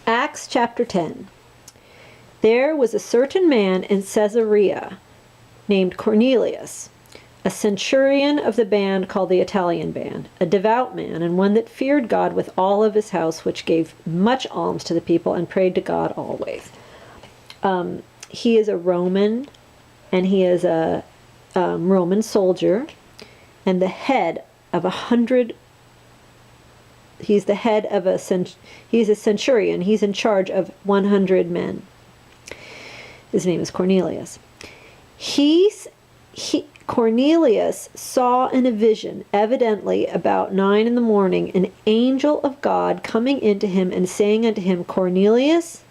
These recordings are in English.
Acts chapter 10. There was a certain man in Caesarea named Cornelius, a centurion of the band called the Italian band, a devout man, and one that feared God with all of his house, which gave much alms to the people and prayed to God always. He is a Roman, and he is a Roman soldier, and the head of 100. He's the head of he's a centurion. He's in charge of 100 men. His name is Cornelius. Cornelius saw in a vision, evidently about 9 a.m, an angel of God coming into him and saying unto him, Cornelius.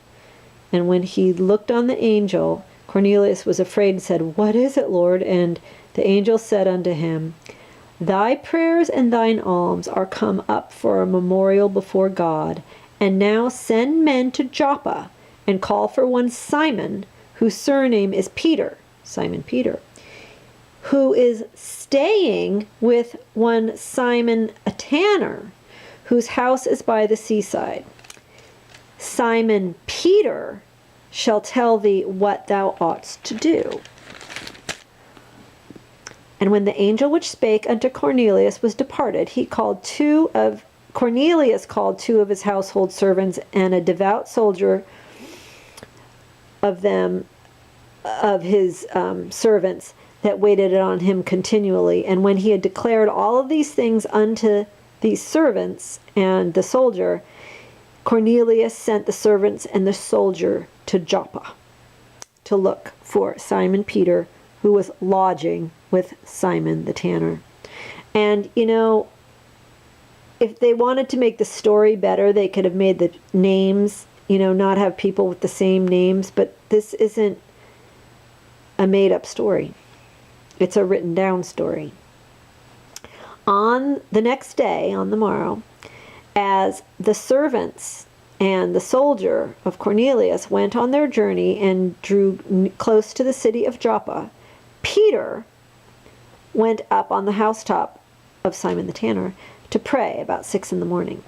And when he looked on the angel, Cornelius was afraid and said, What is it, Lord? And the angel said unto him, Thy prayers and thine alms are come up for a memorial before God. And now send men to Joppa, and call for one Simon, whose surname is Peter, Simon Peter, who is staying with one Simon a tanner, whose house is by the seaside. Simon Peter shall tell thee what thou oughtest to do. And when the angel which spake unto Cornelius was departed, Cornelius called 2 of his household servants and a devout soldier of his servants that waited on him continually. And when he had declared all of these things unto these servants and the soldier, Cornelius sent the servants and the soldier to Joppa to look for Simon Peter, who was lodging with Simon the tanner. And, if they wanted to make the story better, they could have made the names, not have people with the same names. But this isn't a made-up story. It's a written down story. On the next day, on the morrow, as the servants and the soldier of Cornelius went on their journey and drew close to the city of Joppa, Peter went up on the housetop of Simon the tanner to pray about 6 a.m.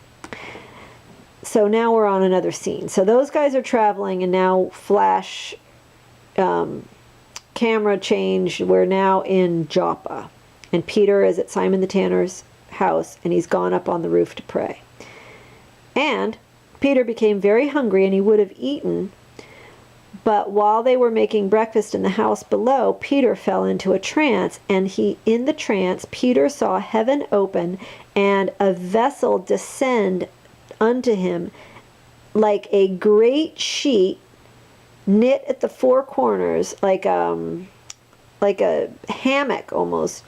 So now we're on another scene. So those guys are traveling, and now flash camera change. We're now in Joppa, and Peter is at Simon the tanner's house, and he's gone up on the roof to pray. And Peter became very hungry, and he would have eaten. But while they were making breakfast in the house below, Peter fell into a trance, and in the trance, Peter saw heaven open and a vessel descend unto him like a great sheet knit at the 4 corners, like a hammock almost,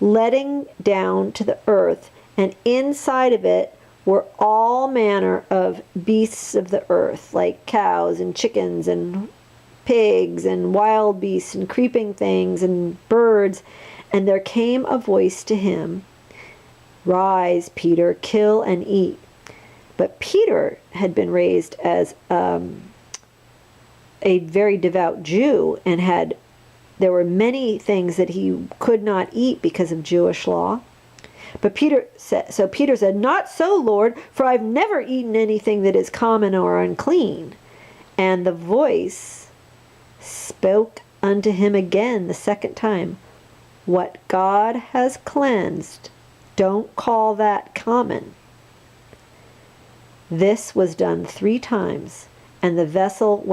letting down to the earth, and inside of it were all manner of beasts of the earth, like cows and chickens and pigs and wild beasts and creeping things and birds. And there came a voice to him, Rise, Peter, kill and eat. But Peter had been raised as a very devout Jew, and there were many things that he could not eat because of Jewish law. But Peter said, Not so, Lord, for I've never eaten anything that is common or unclean. And the voice spoke unto him again the second time, What God has cleansed, don't call that common. This was done 3 times, and the vessel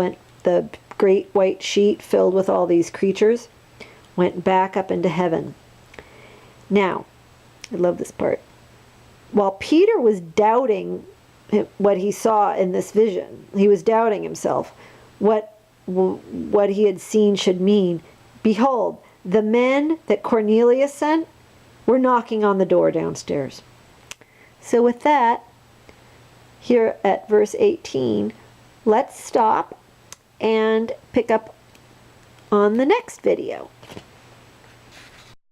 the great white sheet filled with all these creatures, went back up into heaven. Now, I love this part. While Peter was doubting what he saw in this vision, he was doubting himself, what he had seen should mean. Behold, the men that Cornelius sent were knocking on the door downstairs. So with that, here at verse 18, let's stop and pick up on the next video.